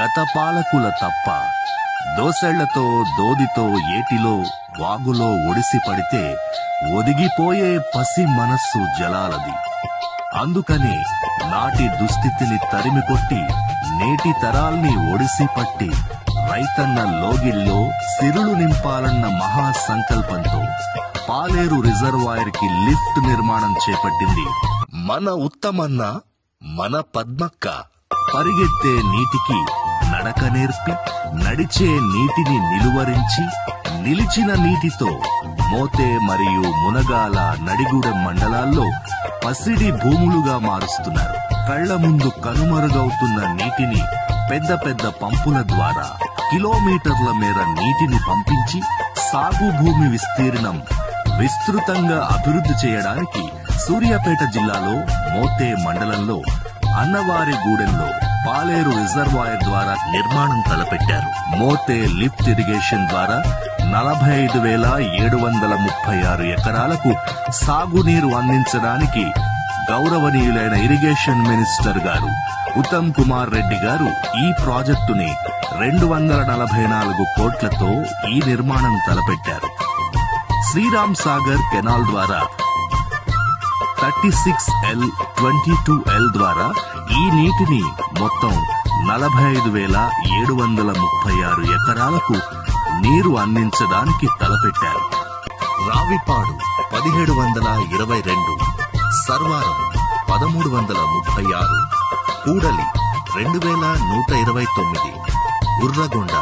గత పాలకుల తప్ప దోసెళ్లతో దోదితో ఏటిలో వాగులో ఒడిసి పడితే ఒదిగిపోయే పసి మనస్సు జలాలది. అందుకనే నాటి దుస్థితిని తరిమికొట్టి నేటి తరాల్ని ఒడిసి పట్టి రైతన్న లోగిల్లో సిరులు నింపాలన్న మహాసంకల్పంతో పాలేరు రిజర్వాయర్ కి లిఫ్ట్ నిర్మాణం చేపట్టింది మన ఉత్తమన్న, మన పద్మక్క. పరిగెత్తే నీటికి నడక నేర్పి నడిచే నీటిని నిలువరించి నిలిచిన నీటితో మోతే మరియు మునగాల, నడిగూడెం మండలాల్లో పసిడి భూములుగా మారుస్తున్నారు. కళ్ల ముందు కనుమరుగవుతున్న నీటిని పెద్ద పెద్ద పంపుల ద్వారా కిలోమీటర్ల మేర నీటిని పంపించి సాగు భూమి విస్తీర్ణం విస్తృతంగా అభివృద్ధి చేయడానికి సూర్యాపేట జిల్లాలో మోతే మండలంలో అన్నవారిగూడెంలో పాలేరు రిజర్వాయర్ ద్వారా నిర్మాణం తలపెట్టారు. మోతే లిఫ్ట్ ఇరిగేషన్ ద్వారా 45,736 ఎకరాలకు సాగునీరు అందించడానికి గౌరవనీయులైన ఇరిగేషన్ మినిస్టర్ గారు ఉత్తమ్ కుమార్ రెడ్డి గారు ఈ ప్రాజెక్టుని 244 కోట్లతో ఈ నిర్మాణం తలపెట్టారు. శ్రీరామ్ సాగర్ కెనాల్ ద్వారా 36L, 22L ద్వారా ఈ నీటిని మొత్తం 45,736 ఎకరాలకు నీరు అందించడానికి తలపెట్టారు. రావిపాడు 1722, సర్వారం 1336, కూడలి 2129, ఉర్రగొండ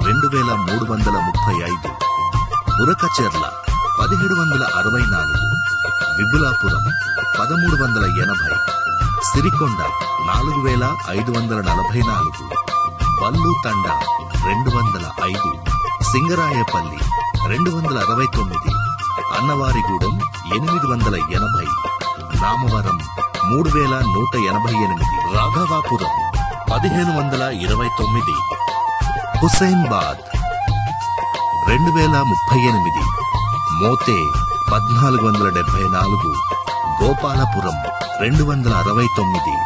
2335, ఉరకచెర్ల 1764, విబులాపురం 1380, సిరికొండ 4544, బల్లుతండ 205, సింగరాయపల్లి 269, అన్నవారిగూడెం 880, నామవరం 3188, రాఘవాపురం 1529, హుస్సేన్బాద్ 2038, మోతే 1474, గోపాలపురం 269,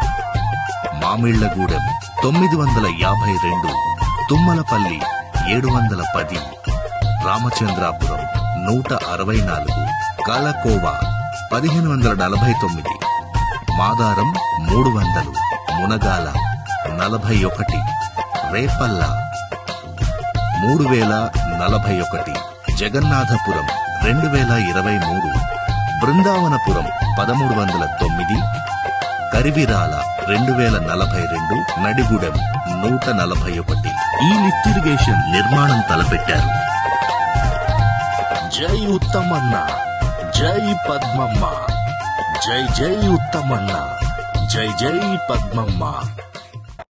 మామిళ్లగూడెం 952, తుమ్మలపల్లి 710, రామచంద్రాపురం 164, కాలకోవా 1549, మాదారం 300, మునగాల 41, రేపల్ల 3041, జగన్నాథపురం 2023, బృందావనపురం 1309, కరివిరాల 2042, నడిగూడెం 141 ఈ లిఫ్ట్ ఇరిగేషన్ నిర్మాణం తలపెట్టారు. జై ఉత్తమన్న, జై పద్మమ్మ, జై జై ఉత్తమన్న, జై జై పద్మమ్మ.